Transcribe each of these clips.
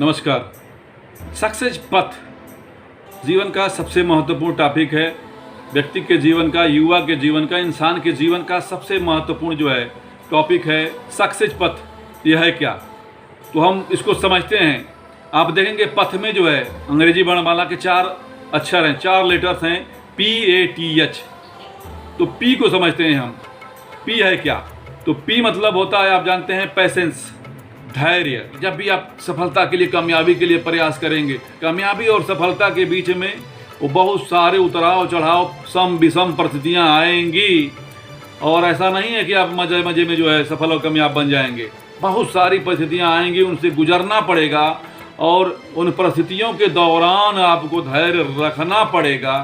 नमस्कार। सक्सेस पथ जीवन का सबसे महत्वपूर्ण टॉपिक है। व्यक्ति के जीवन का, युवा के जीवन का, इंसान के जीवन का सबसे महत्वपूर्ण जो है टॉपिक है सक्सेस पथ। यह है क्या, तो हम इसको समझते हैं। आप देखेंगे पथ में जो है अंग्रेजी वर्णमाला के 4 अक्षर हैं, 4 लेटर्स हैं, PATH। तो P को समझते हैं हम। P है क्या, तो P मतलब होता है, आप जानते हैं, पेशेंस, धैर्य। जब भी आप सफलता के लिए, कामयाबी के लिए प्रयास करेंगे, कामयाबी और सफलता के बीच में वो बहुत सारे उतराव चढ़ाव, सम विषम परिस्थितियां आएंगी। और ऐसा नहीं है कि आप मजे मजे में जो है सफल और कामयाब बन जाएंगे। बहुत सारी परिस्थितियां आएंगी, उनसे गुजरना पड़ेगा और उन परिस्थितियों के दौरान आपको धैर्य रखना पड़ेगा।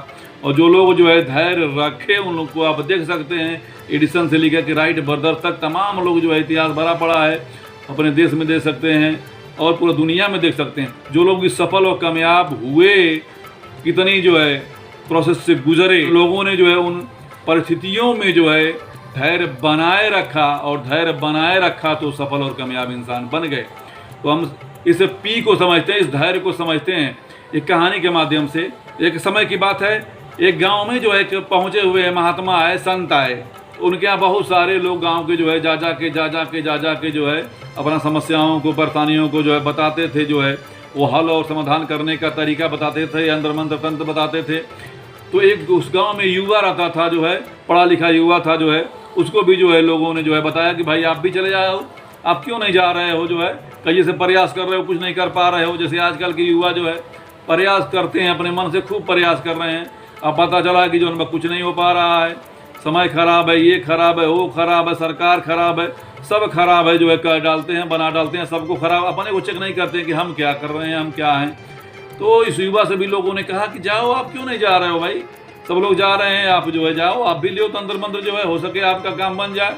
और जो लोग जो है धैर्य रखे, उन लोग को आप देख सकते हैं, एडिसन से लेकर के राइट ब्रदर्स तक तमाम लोग जो है इतिहास भरा पड़ा है। अपने देश में देख सकते हैं और पूरी दुनिया में देख सकते हैं। जो लोग भी सफल और कामयाब हुए, कितनी जो है प्रोसेस से गुजरे, लोगों ने जो है उन परिस्थितियों में जो है धैर्य बनाए रखा, और धैर्य बनाए रखा तो सफल और कामयाब इंसान बन गए। तो हम इस P को समझते हैं, इस धैर्य को समझते हैं एक कहानी के माध्यम से। एक समय की बात है, एक गांव में जो है पहुंचे हुए महात्मा आए, संत आए। उनके यहाँ बहुत सारे लोग गांव के जो है जा जा के जो है अपना समस्याओं को, परेशानियों को जो है बताते थे। जो है वो हल और समाधान करने का तरीका बताते थे, अंतर मंत्र तंत्र बताते थे। तो एक उस गांव में युवा रहता था, जो है पढ़ा लिखा युवा था, जो है उसको भी जो है लोगों ने जो है बताया कि भाई आप भी चले जाओ, आप क्यों नहीं जा रहे हो, जो है कहीं से प्रयास कर रहे हो, कुछ नहीं कर पा रहे हो। जैसे आजकल के युवा जो है प्रयास करते हैं, अपने मन से खूब प्रयास कर रहे हैं। अब पता चला कि जो उनका कुछ नहीं हो पा रहा है, समय खराब है, ये खराब है, वो खराब है, सरकार खराब है, सब खराब है, जो है कर डालते हैं, बना डालते हैं सबको खराब। अपने को चेक नहीं करते हैं कि हम क्या कर रहे हैं, हम क्या हैं। तो इस युवा से भी लोगों ने कहा कि जाओ, आप क्यों नहीं जा रहे हो भाई, सब लोग जा रहे हैं, आप जो है जाओ, आप भी लियो तंत्र मंत्र, जो है हो सके आपका काम बन जाए।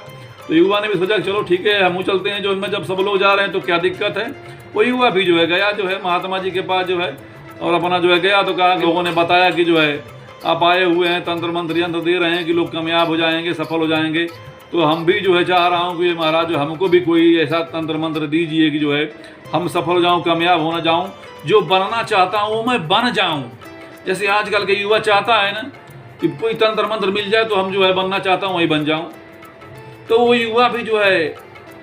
तो युवा ने भी सोचा चलो ठीक है, हम चलते हैं, जो इनमें जब सब लोग जा रहे हैं तो क्या दिक्कत है। वो युवा भी जो है गया, जो है महात्मा जी के पास जो है, और अपना जो है गया। तो कहा, लोगों ने बताया कि जो है आप आए हुए हैं, तंत्र मंत्र यंत्र दे रहे हैं कि लोग कामयाब हो जाएंगे, सफल हो जाएंगे। तो हम भी जो है चाह रहा हूँ कि महाराज जो हमको भी कोई ऐसा तंत्र मंत्र दीजिए कि जो है हम सफल हो जाऊँ, कामयाब होना जाऊँ, जो बनना चाहता हूँ वो मैं बन जाऊँ। जैसे आजकल के युवा चाहता है ना कि कोई तंत्र मंत्र मिल जाए तो हम जो है बनना चाहता हूँ वही बन जाऊँ। तो वो युवा भी जो है,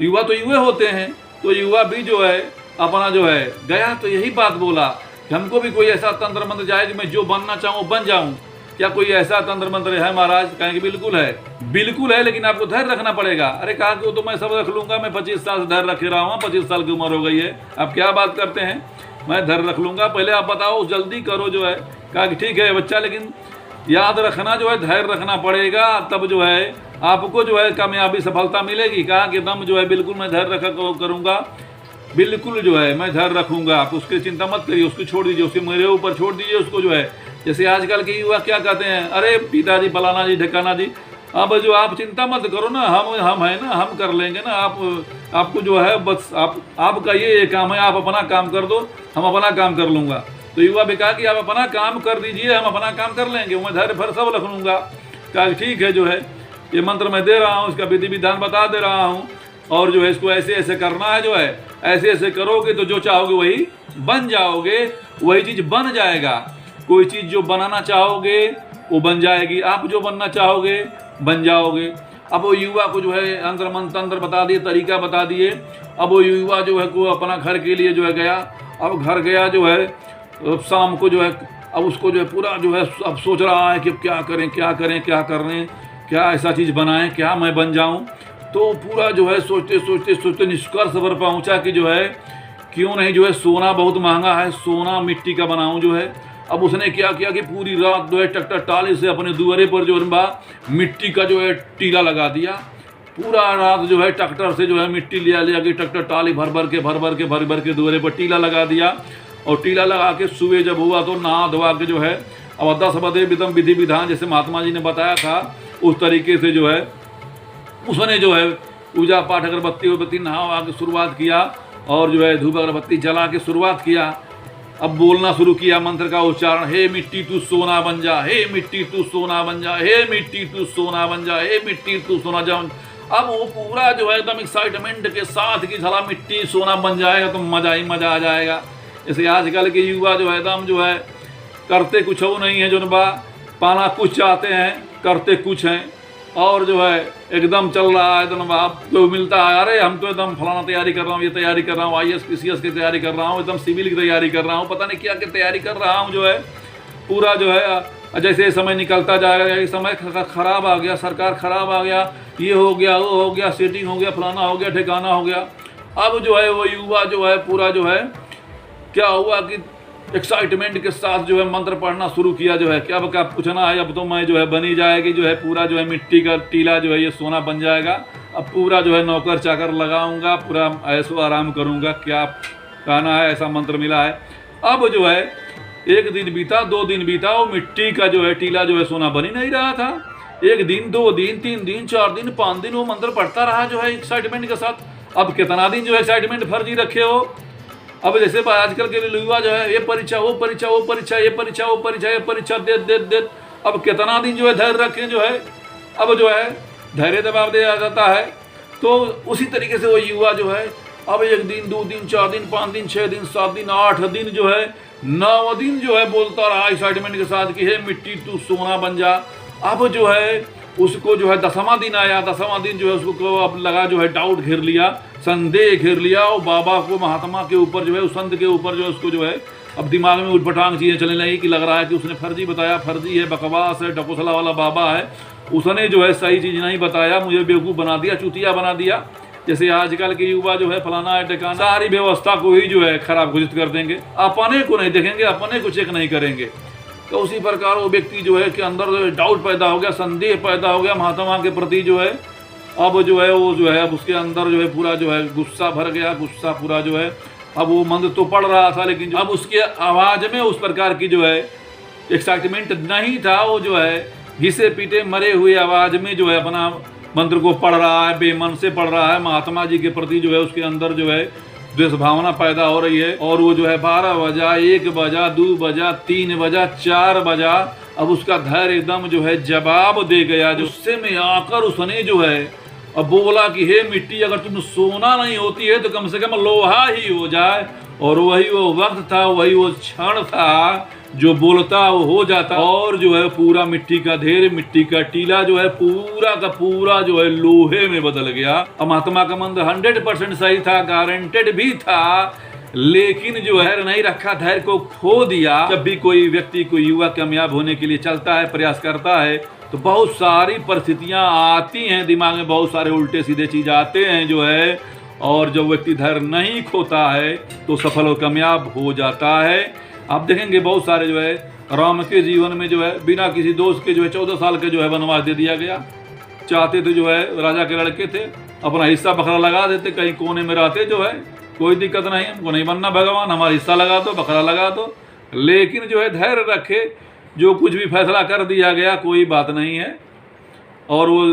युवा तो युवा होते हैं, तो युवा भी जो है अपना जो है गया, तो यही बात बोला कि हमको भी कोई ऐसा तंत्र मंत्र जाए कि मैं जो बनना चाहूँ बन जाऊँ। क्या कोई ऐसा तंत्र मंत्र है महाराज? कहेंगे बिल्कुल है, बिल्कुल है, लेकिन आपको धैर्य रखना पड़ेगा। अरे कहा कि वो तो मैं सब रख लूंगा, मैं 25 साल से धैर्य रखे रहा हूँ, 25 साल की उम्र हो गई है, आप क्या बात करते हैं, मैं धैर्य रख लूंगा, पहले आप बताओ, जल्दी करो। जो है कहा कि ठीक है बच्चा, लेकिन याद रखना जो है धैर्य रखना पड़ेगा, तब जो है आपको जो है कामयाबी सफलता मिलेगी। कहा कि दम जो है बिल्कुल मैं धैर्य रखा करूँगा, बिल्कुल जो है मैं धैर्य रखूंगा, आप उसकी चिंता मत करिए, उसको छोड़ दीजिए, उसके मेरे ऊपर छोड़ दीजिए उसको। जो है जैसे आजकल के युवा क्या कहते हैं, अरे पिताजी, फलाना जी, ढकाना जी, अब जो आप चिंता मत करो ना, हम है ना, हम कर लेंगे ना। आपको जो है बस आपका ये काम है, आप अपना काम कर दो, हम अपना काम कर लूँगा। तो युवा भी कहा कि आप अपना काम कर दीजिए, हम अपना काम कर लेंगे, मैं धैर्य भर सब रख लूँगा। कहा ठीक है, जो है ये मंत्र मैं दे रहा हूँ, इसका विधि विधान बता दे रहा हूँ, और जो है इसको ऐसे ऐसे करना है, जो है ऐसे ऐसे करोगे तो जो चाहोगे वही बन जाओगे, वही चीज़ बन जाएगा। कोई चीज़ जो बनाना चाहोगे वो बन जाएगी, आप जो बनना चाहोगे बन जाओगे। अब वो युवा को जो है अंतर मंत्र तंत्र बता दिए, तरीका बता दिए। अब वो युवा जो है को अपना घर के लिए जो है गया। अब घर गया, जो है शाम को जो है अब उसको जो है पूरा जो है अब सोच रहा है कि क्या करें, क्या करें, क्या कर रहे हैं, क्या ऐसा चीज़ बनाएं, क्या मैं बन जाऊं। तो पूरा जो है सोचते सोचते सोचते निष्कर्ष पर पहुंचा कि जो है क्यों नहीं, जो है सोना बहुत महंगा है, सोना मिट्टी का बनाऊं। जो है अब उसने क्या किया कि पूरी रात जो है ट्रैक्टर टाली से अपने दुआरे पर जो है मिट्टी का जो है टीला लगा दिया। पूरा रात जो है ट्रैक्टर से जो है मिट्टी लिया कि ट्रैक्टर टाली भर भर के दुआरे पर टीला लगा दिया। और टीला लगा के सुबह जब हुआ तो नहा धोवा के जो है अब 10 बजे विधम विधि विधान जैसे महात्मा जी ने बताया था उस तरीके से जो है उसने जो है पूजा पाठ अगरबत्ती नहा के शुरुआत किया, और जो है धूप अगरबत्ती जला के शुरुआत किया। अब बोलना शुरू किया मंत्र का उच्चारण, हे मिट्टी तू सोना बन जा, हे मिट्टी तू सोना बन जा, हे मिट्टी तू सोना बन जा, हे मिट्टी तू सोना जा। अब वो पूरा जो है एकदम एक्साइटमेंट के साथ कि साला मिट्टी सोना बन जाएगा तो मजा ही मजा आ जाएगा। जैसे आजकल के युवा जो है एकदम जो है करते कुछ हो नहीं है, जो बा पाना कुछ चाहते हैं करते कुछ हैं, और जो है एकदम चल रहा है एकदम। आपको मिलता है अरे हम तो एकदम फलाना तैयारी कर रहा हूँ, ये तैयारी कर रहा हूँ, IAS PCS की तैयारी कर रहा हूँ, एकदम सिविल की तैयारी कर रहा हूँ, पता नहीं क्या क्या तैयारी कर रहा हूँ, जो है पूरा जो है जैसे समय निकलता जाएगा, ये समय खराब आ गया, सरकार खराब आ गया, ये हो गया वो हो गया, सेटिंग हो गया, फलाना हो गया, ठिकाना हो गया। अब जो है वो युवा जो है पूरा जो है क्या हुआ कि एक्साइटमेंट के साथ जो है मंत्र पढ़ना शुरू किया, जो है क्या क्या पूछना है, अब तो मैं जो है बनी जाएगी जो है पूरा जो है मिट्टी का टीला जो है ये सोना बन जाएगा, अब पूरा जो है नौकर चाकर लगाऊंगा, पूरा ऐसो आराम करूंगा, क्या कहना है, ऐसा मंत्र मिला है। अब जो है एक दिन बीता, 2 दिन बीता, वो मिट्टी का जो है टीला जो है सोना बन ही नहीं रहा था। 1 दिन 2 दिन 3 दिन 4 दिन 5 दिन वो मंत्र पढ़ता रहा जो है एक्साइटमेंट के साथ। अब कितना दिन जो है एक्साइटमेंट फर्जी रखे हो। अब जैसे आजकल के युवा जो है ये परीक्षा वो परीक्षा वो परीक्षा, ये परीक्षा वो परीक्षा, ये परीक्षा दे अब कितना दिन जो है धैर्य रखें, जो है अब जो है धैर्य दबाव दिया जाता है। तो उसी तरीके से वो युवा जो है अब 1 दिन 2 दिन 4 दिन 5 दिन 6 दिन 7 दिन 8 दिन जो है 9 दिन जो है बोलता रहा एक्साइटमेंट के साथ कि हे मिट्टी तू सोना बन जा। अब जो है उसको जो है 10वां दिन आया, 10वां दिन जो है उसको अब लगा जो है डाउट घेर लिया, संदेह घेर लिया, और बाबा को महात्मा के ऊपर जो है उस संत के ऊपर जो है उसको जो है अब दिमाग में उठपटांग चीज़ें चलने लगी कि लग रहा है कि उसने फर्जी बताया, फर्जी है, बकवास है, डकोसला वाला बाबा है, उसने जो है सही चीज़ नहीं बताया, मुझे बेवकूफ़ बना दिया, चूतिया बना दिया। जैसे आजकल के युवा जो है फलाना है ठिकाना, सारी व्यवस्था को ही जो है खराब घोषित कर देंगे, अपने को नहीं देखेंगे, अपने को चेक नहीं करेंगे। तो उसी प्रकार वो व्यक्ति जो है कि अंदर डाउट पैदा हो गया, संदेह पैदा हो गया महात्मा के प्रति जो है। अब जो है वो जो है अब उसके अंदर जो है पूरा जो है गुस्सा भर गया, गुस्सा पूरा जो है अब वो मंत्र तो पढ़ रहा था, लेकिन अब उसके आवाज़ में उस प्रकार की जो है एक्साइटमेंट नहीं था। वो जो है घिसे पीटे मरे हुए आवाज़ में जो है अपना मंत्र को पढ़ रहा है, बेमन से पढ़ रहा है, महात्मा जी के प्रति जो है उसके अंदर जो है द्वेष भावना पैदा हो रही है। और वो जो है 12 बजा, 1 बजा, 2 बजा, 3 बजा, 4 बजा, अब उसका धैर्य एकदम जो है जवाब दे गया। गुस्से में आकर उसने जो है अब बोला कि हे मिट्टी अगर तुम सोना नहीं होती है तो कम से कम लोहा ही हो जाए। और वही वो वक्त था, वही वो क्षण था जो बोलता वो हो जाता, और जो है पूरा मिट्टी का ढेर, मिट्टी का टीला जो है पूरा का पूरा जो है लोहे में बदल गया। अब महात्मा का मंत्र 100% सही था, गारंटेड भी था, लेकिन जो है नहीं रखा, धैर्य को खो दिया। जब भी कोई व्यक्ति कोई युवा कामयाब होने के लिए चलता है, प्रयास करता है, तो बहुत सारी परिस्थितियां आती हैं दिमाग में, बहुत सारे उल्टे सीधे चीज आते हैं जो है, और जब व्यक्ति धैर्य नहीं खोता है तो सफल और कामयाब हो जाता है। आप देखेंगे बहुत सारे जो है राम के जीवन में जो है बिना किसी दोस्त के जो है 14 साल के जो है वनवास दे दिया गया। चाहते थे जो है राजा के लड़के थे, अपना हिस्सा बकरा लगा देते, कहीं कोने में रहते जो है, कोई दिक्कत नहीं, हमको नहीं बनना भगवान, हमारा हिस्सा लगा दो, बकरा लगा दो। लेकिन जो है धैर्य रखे, जो कुछ भी फैसला कर दिया गया कोई बात नहीं है। और वो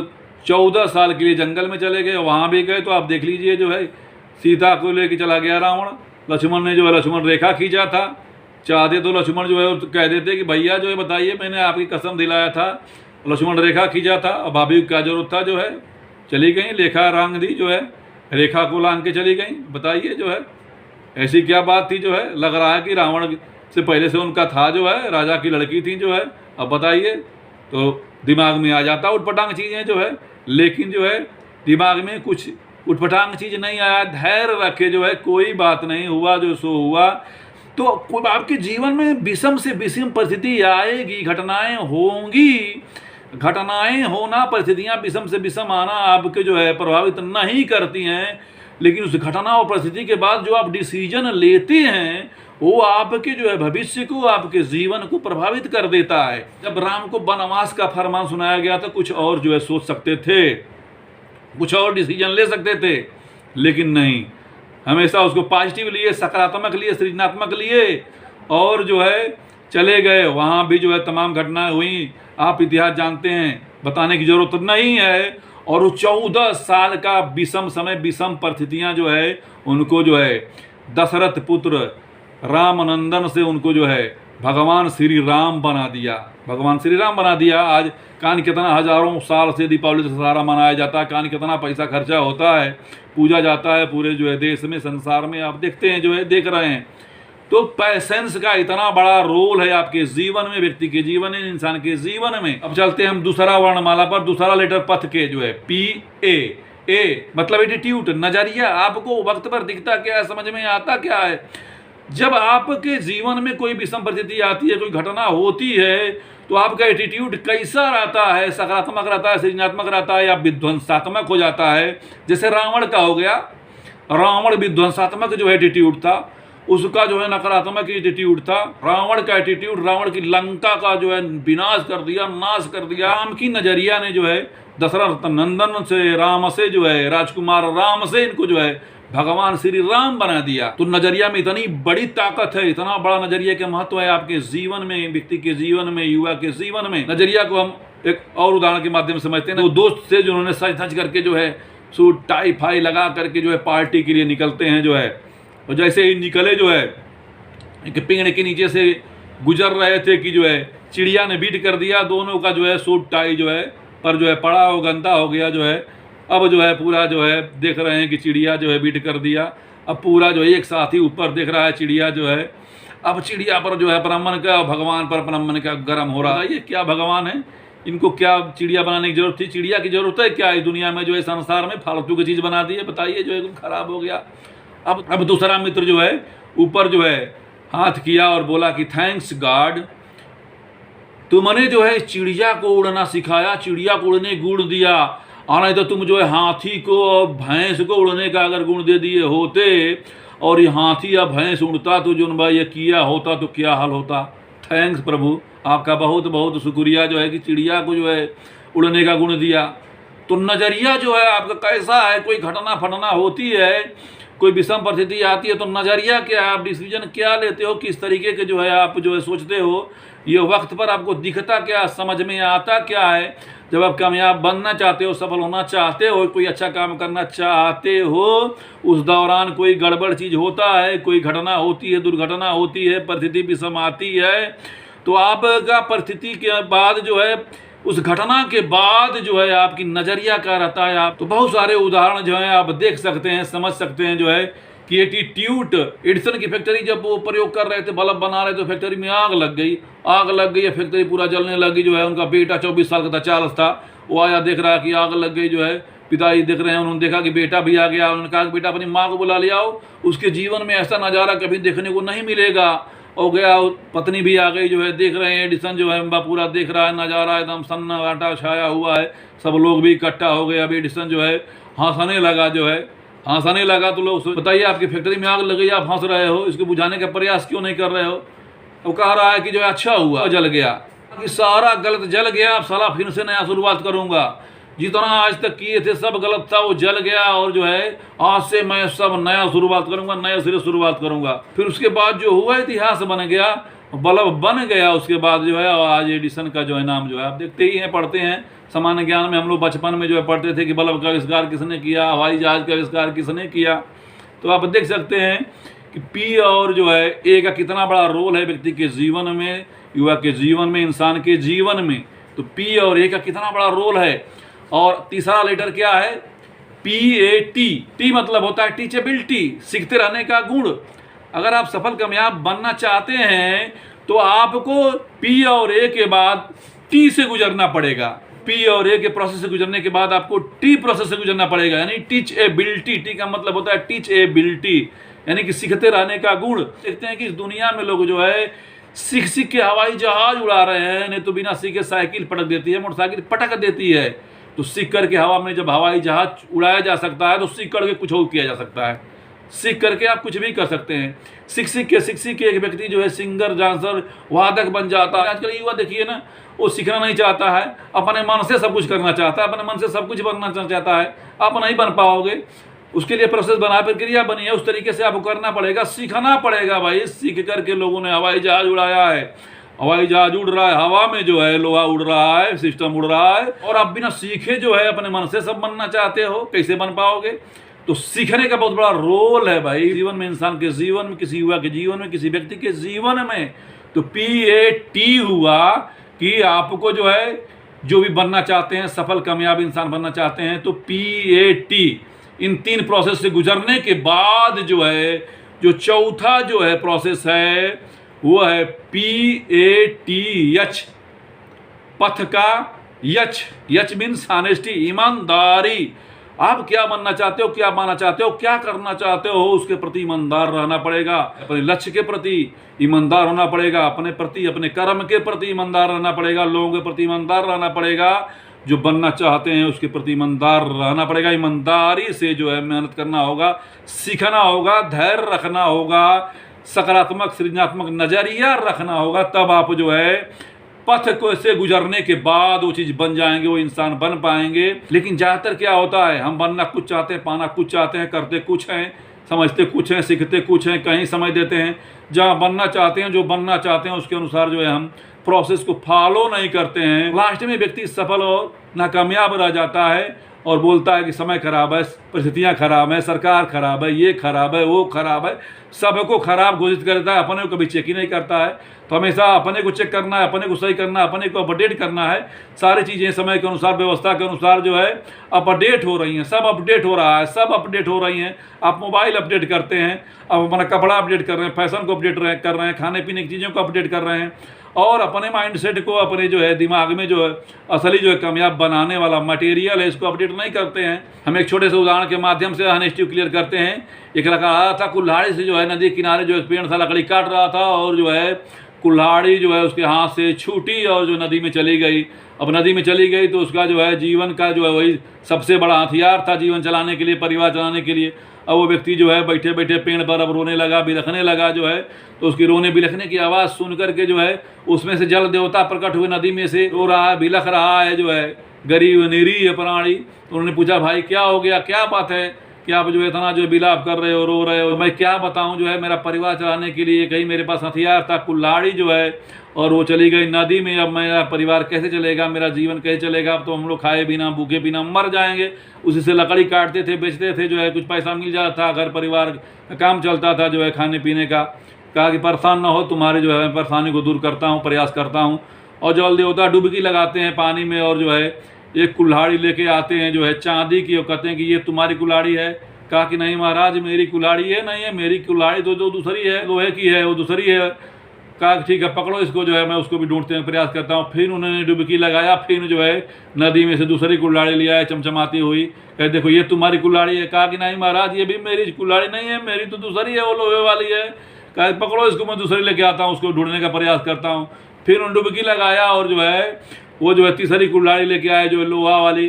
14 साल के लिए जंगल में चले गए, वहाँ भी गए तो आप देख लीजिए जो है सीता को लेके चला गया रावण। लक्ष्मण ने जो है लक्ष्मण रेखा खींचा था, चाहते तो लक्ष्मण जो है कह देते कि भैया जो है बताइए, मैंने आपकी कसम दिलाया था, लक्ष्मण रेखा खींचा था, अब भाभी क्या जरूरत था, जो है चली गई, लेखा रंग दी जो है, रेखा को लांग के चली गई। बताइए जो है ऐसी क्या बात थी, जो है लग रहा है कि रावण से पहले से उनका था, जो है राजा की लड़की थी जो है। अब बताइए, तो दिमाग में आ जाता उठपटांग चीज़ें जो है, लेकिन जो है दिमाग में कुछ उठपटांग चीज़ नहीं आया, धैर्य रखे जो है, कोई बात नहीं, हुआ जो सो हुआ। तो आपके जीवन में विषम से विषम परिस्थिति आएगी, घटनाएं होंगी, घटनाएं होना, परिस्थितियां विषम से विषम आना आपके जो है प्रभावित नहीं करती हैं, लेकिन उस घटना और परिस्थिति के बाद जो आप डिसीजन लेते हैं वो आपके जो है भविष्य को, आपके जीवन को प्रभावित कर देता है। जब राम को वनवास का फरमान सुनाया गया तो कुछ और जो है सोच सकते थे, कुछ और डिसीजन ले सकते थे, लेकिन नहीं, हमेशा उसको पॉजिटिव लिए, सकारात्मक लिए, सृजनात्मक लिए, और जो है चले गए। वहाँ भी जो है तमाम घटनाएं हुई, आप इतिहास जानते हैं, बताने की जरूरत नहीं है। और वो 14 साल का विषम समय, विषम परिस्थितियाँ जो है उनको जो है दशरथ पुत्र रामनंदन से उनको जो है भगवान श्री राम बना दिया, भगवान श्री राम बना दिया। आज कान कितना हजारों साल से दीपावली दशहरा मनाया जाता है, कान कितना पैसा खर्चा होता है, पूजा जाता है पूरे जो है देश में, संसार में, आप देखते हैं जो है, देख रहे हैं। तो पैसेंस का इतना बड़ा रोल है आपके जीवन में, व्यक्ति के जीवन में, इंसान के जीवन में। अब चलते हैं हम दूसरा वर्णमाला पर, दूसरा लेटर पथ के जो है पी ए मतलब एटीट्यूड, नजरिया। आपको वक्त पर दिखता क्या है, समझ में आता क्या है। जब आपके जीवन में कोई विषम परिस्थिति आती है, कोई घटना होती है, तो आपका एटीट्यूड कैसा रहता है, सकारात्मक रहता है, सृजनात्मक रहता है या विध्वंसात्मक हो जाता है। जैसे रावण का हो गया, रावण विध्वंसात्मक जो एटीट्यूड था, उसका जो है नकारात्मक एटीट्यूड था। रावण का एटीट्यूड, रावण की लंका का जो है विनाश कर दिया, नाश कर दिया। राम की नजरिया ने जो है दशरथ नंदन से, राम से जो है, राजकुमार राम से इनको जो है भगवान श्री राम बना दिया। तो नजरिया में इतनी बड़ी ताकत है, इतना बड़ा नजरिया के महत्व है आपके जीवन में, व्यक्ति के जीवन में, युवा के जीवन में। नजरिया को हम एक और उदाहरण के माध्यम से समझते हैं। वो दोस्त से जिन्होंने सज धज करके जो है सूट टाई फाई लगा करके जो है पार्टी के लिए निकलते हैं जो है, और जैसे ही निकले जो है एक पेड़ के नीचे से गुजर रहे थे कि जो है चिड़िया ने बीट कर दिया, दोनों का जो है सूट टाई जो है पर जो है पड़ा हो, गंदा हो गया जो है। अब जो है पूरा जो है देख रहे हैं कि चिड़िया जो है बीट कर दिया। अब पूरा जो है एक साथ ही ऊपर देख रहा है चिड़िया जो है। अब चिड़िया पर जो है अपना मन का, भगवान पर अपना मन का गर्म हो रहा है। ये क्या भगवान है, इनको क्या चिड़िया बनाने की जरूरत थी, चिड़िया की जरूरत है क्या इस दुनिया में, जो है संसार में फालतू की चीज़ बना दी है, बताइए, जो है खराब हो गया। अब दूसरा मित्र जो है ऊपर जो है हाथ किया और बोला कि थैंक्स गॉड, तुमने जो है चिड़िया को उड़ना सिखाया, चिड़िया को उड़ने गुण दिया, और नहीं तो तुम जो है हाथी को और भैंस को उड़ने का अगर गुण दे दिए होते, और ये हाथी या भैंस उड़ता तो जो भाई ये किया होता तो क्या हाल होता। थैंक्स प्रभु, आपका बहुत बहुत शुक्रिया जो है कि चिड़िया को जो है उड़ने का गुण दिया। तो नज़रिया जो है आपका कैसा है, कोई घटना फटना होती है, कोई विषम परिस्थिति आती है, तो नज़रिया क्या है, आप डिसीजन क्या लेते हो, किस तरीके के जो है आप जो है सोचते हो, ये वक्त पर आपको दिखता क्या, समझ में आता क्या है। जब आप कामयाब बनना चाहते हो, सफल होना चाहते हो, कोई अच्छा काम करना चाहते हो, उस दौरान कोई गड़बड़ चीज़ होता है, कोई घटना होती है, दुर्घटना होती है, परिस्थिति विषम आती है, तो आपका परिस्थिति के बाद जो है, उस घटना के बाद जो है आपकी नज़रिया क्या रहता है। आप तो बहुत सारे उदाहरण जो है आप देख सकते हैं, समझ सकते हैं जो है कि एटीट्यूड। एडिसन की फैक्ट्री जब वो प्रयोग कर रहे थे, बल्ब बना रहे थे, फैक्ट्री में आग लग गई, फैक्ट्री पूरा जलने लगी जो है। उनका बेटा 24 साल का था, चार्ल्स था, वो आया, देख रहा कि आग लग गई जो है। पिताजी देख रहे हैं, उन्होंने देखा कि बेटा भी आ गया, उन्होंने कहा कि बेटा अपनी माँ को बुला ले आओ, उसके जीवन में ऐसा नज़ारा कभी देखने को नहीं मिलेगा। हो गया, पत्नी भी आ गई जो है, देख रहे हैं एडिसन जो है पूरा देख रहा है नज़ारा, एकदम सन्नाटा छाया हुआ है, सब लोग भी इकट्ठा हो गए। अब एडिसन जो है हंसने लगा जो है, हंसने लगा। तो लोग बताइए, आपकी फैक्ट्री में आग लग गई, आप हंस रहे हो, इसको बुझाने का प्रयास क्यों नहीं कर रहे हो। वो कह रहा है कि जो है अच्छा हुआ जल गया, कि सारा गलत जल गया, अब साला फिर से नया शुरुआत करूंगा, जितना आज तक किए थे सब गलत था, वो जल गया, और जो है आज से मैं सब नया शुरुआत करूंगा, नए सिरे शुरुआत करूंगा। फिर उसके बाद जो हुआ, इतिहास बन गया, बल्ब बन गया। उसके बाद जो है आज एडिसन का जो है नाम जो है आप देखते ही हैं, पढ़ते हैं सामान्य ज्ञान में, हम लोग बचपन में जो है पढ़ते थे कि बल्ब का आविष्कार किसने किया, हवाई जहाज का आविष्कार किसने किया। तो आप देख सकते हैं कि पी और जो है ए का कितना बड़ा रोल है व्यक्ति के जीवन में, युवा के जीवन में, इंसान के जीवन में। तो पी और ए का कितना बड़ा रोल है। और तीसरा लेटर क्या है, PAT। टी मतलब होता है टीचेबिलिटी, सीखते रहने का गुण। अगर आप सफल कामयाब बनना चाहते हैं तो आपको पी और ए के बाद टी से गुजरना पड़ेगा। पी और ए के प्रोसेस से गुजरने के बाद आपको टी प्रोसेस से गुजरना पड़ेगा, यानी टीच एबिलिटी। टी का मतलब होता है टीच एबिलिटी, यानी कि सीखते रहने का गुण। देखते हैं कि इस दुनिया में लोग जो है सीख सीख के हवाई जहाज उड़ा रहे हैं, नहीं तो बिना सीखे साइकिल पटक देती है, मोटरसाइकिल पटक देती है। तो सीख करके हवा में जब हवाई जहाज उड़ाया जा सकता है, तो सीख करके कुछ और किया जा सकता है। सीख करके आप कुछ भी कर सकते हैं। सीख सीख के एक व्यक्ति जो है सिंगर, डांसर, वादक बन जाता है। आजकल युवा देखिए ना, वो सीखना नहीं चाहता है, अपने मन से सब कुछ करना चाहता है, अपने मन से सब कुछ बनना चाहता है। आप नहीं बन पाओगे, उसके लिए प्रोसेस बना, प्रक्रिया बनी है, उस तरीके से आपको करना पड़ेगा, सीखना पड़ेगा भाई। सीख करके लोगों ने हवाई जहाज उड़ाया है, हवाई जहाज उड़ रहा है, हवा में जो है लोहा उड़ रहा है, सिस्टम उड़ रहा है। और आप बिना सीखे जो है अपने मन से सब बनना चाहते हो, कैसे बन पाओगे। तो सीखने का बहुत बड़ा रोल है भाई जीवन में, इंसान के जीवन में, किसी युवा के जीवन में, किसी व्यक्ति के जीवन में। तो PAT हुआ कि आपको जो है जो भी बनना चाहते हैं, सफल कामयाब इंसान बनना चाहते हैं, तो PAT इन 3 प्रोसेस से गुजरने के बाद जो है जो चौथा जो है प्रोसेस है वो है PATH, पथ का यच। यच मीन्स ऑनेस्टी, ईमानदारी। आप क्या बनना चाहते हो, क्या पाना चाहते हो, क्या करना चाहते हो, उसके प्रति ईमानदार रहना पड़ेगा। अपने लक्ष्य के प्रति ईमानदार होना पड़ेगा, अपने प्रति, अपने कर्म के प्रति ईमानदार रहना पड़ेगा, लोगों के प्रति ईमानदार रहना पड़ेगा, जो बनना चाहते हैं उसके प्रति ईमानदार रहना पड़ेगा। ईमानदारी से जो है मेहनत करना होगा, सीखना होगा, धैर्य रखना होगा, सकारात्मक सृजनात्मक नजरिया रखना होगा। तब आप जो है पथ को से गुजरने के बाद वो चीज़ बन जाएंगे, वो इंसान बन पाएंगे। लेकिन ज़्यादातर क्या होता है, हम बनना कुछ चाहते हैं, पाना कुछ चाहते हैं, करते कुछ हैं, समझते कुछ हैं, सीखते कुछ हैं, कहीं समय देते हैं। जहाँ बनना चाहते हैं, जो बनना चाहते हैं उसके अनुसार जो है हम प्रोसेस को फॉलो नहीं करते हैं। लास्ट में व्यक्ति सफल और नाकामयाब रह जाता है और बोलता है कि समय खराब है, परिस्थितियाँ खराब है, सरकार खराब है, ये खराब है, वो खराब है, सबको खराब घोषित करता है, अपने को कभी चेक ही नहीं करता है। तो हमेशा अपने को चेक करना है, अपने को सही करना है, अपने को अपडेट करना है। सारी चीज़ें समय के अनुसार, व्यवस्था के अनुसार जो है अपडेट हो रही हैं, सब अपडेट हो रहा है, सब अपडेट हो रही हैं। आप मोबाइल अपडेट करते हैं, अब अपना कपड़ा अपडेट कर रहे हैं, फैशन को अपडेट कर रहे हैं, खाने पीने की चीज़ों को अपडेट कर रहे हैं, और अपने माइंडसेट को, अपने जो है दिमाग में जो है असली जो है कामयाब बनाने वाला मटेरियल है, इसको अपडेट नहीं करते हैं। हम एक छोटे से उदाहरण के माध्यम से ऑनेस्टी क्लियर करते हैं। एक लड़का आया था, कुल्हाड़ी से जो है नदी किनारे जो है पेड़ था, लकड़ी काट रहा था, और जो है कुल्हाड़ी जो है उसके हाथ से छूटी और जो नदी में चली गई। अब नदी में चली गई तो उसका जो है जीवन का जो है वही सबसे बड़ा हथियार था जीवन चलाने के लिए, परिवार चलाने के लिए। अब वो व्यक्ति जो है बैठे बैठे पेड़ पर अब रोने लगा, बिलखने लगा जो है। तो उसकी रोने बिलखने की आवाज़ सुन करके जो है उसमें से जल देवता प्रकट हुए, नदी में से रो रहा है, बिलख रहा है जो है, गरीब निरीह प्राणी। तो उन्होंने पूछा, भाई क्या हो गया, क्या बात है कि आप जो है इतना जो बिलाप कर रहे हो, रो रहे हो? मैं क्या बताऊं, जो है मेरा परिवार चलाने के लिए कहीं मेरे पास हथियार था, कुल्हाड़ी जो है, और वो चली गई नदी में। अब मेरा परिवार कैसे चलेगा, मेरा जीवन कैसे चलेगा? अब तो हम लोग खाए बिना, भूखे बिना मर जाएंगे। उसी से लकड़ी काटते थे, बेचते थे, जो है कुछ पैसा मिल जाता था, घर परिवार का काम चलता था, जो है खाने पीने का। कहा कि परेशान ना हो, तुम्हारे जो है परेशानी को दूर करता हूँ, प्रयास करता हूँ। और जल देवता डुबकी लगाते हैं पानी में, और जो है एक कुल्हाड़ी लेके आते हैं जो है चांदी की, और कहते हैं कि ये तुम्हारी कुल्हाड़ी है। कहा कि नहीं महाराज, मेरी कुल्हाड़ी है, नहीं है मेरी कुल्हाड़ी, तो जो दूसरी है, लोहे की है, वो दूसरी है। कहा ठीक है, पकड़ो इसको, जो है मैं उसको भी ढूंढते हैं, प्रयास करता हूँ। फिर उन्होंने डुबकी लगाया, फिर जो है नदी में से दूसरी कुल्हाड़ी लिया है चमचमाती हुई। कहे देखो ये तुम्हारी कुल्हाड़ी है। कहा कि नहीं महाराज, ये भी मेरी कुल्हाड़ी नहीं है, मेरी तो दूसरी है, वो लोहे वाली है। कहा पकड़ो इसको, मैं दूसरी लेके आता हूँ, उसको ढूंढने का प्रयास करता हूँ। फिर उन्होंने डुबकी लगाया और जो है वो जो है तीसरी कुल्हाड़ी लेके आए, जो है लोहा वाली।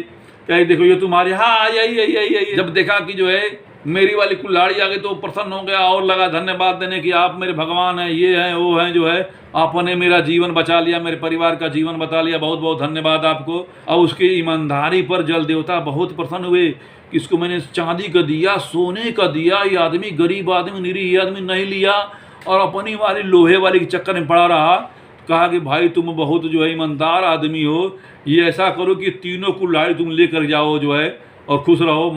कहे देखो ये तुम्हारी, हाँ यही यही यही यही। जब देखा कि जो है मेरी वाली कुल्हाड़ी आ गई तो प्रसन्न हो गया और लगा धन्यवाद देने की, आप मेरे भगवान हैं, ये हैं वो हैं, जो है आपने मेरा जीवन बचा लिया, मेरे परिवार का जीवन बचा लिया, बहुत बहुत धन्यवाद आपको। अब उसकी ईमानदारी पर जल देवता बहुत प्रसन्न हुए कि इसको मैंने चांदी का दिया, सोने का दिया, ये आदमी गरीब आदमी, निरीह आदमी नहीं लिया और अपनी वाली लोहे वाली के चक्कर में पड़ा रहा। कहा कि भाई तुम बहुत जो है ईमानदार आदमी हो, ये ऐसा करो कि तीनों कुल्हाड़ी तुम लेकर जाओ जो है और खुश रहो।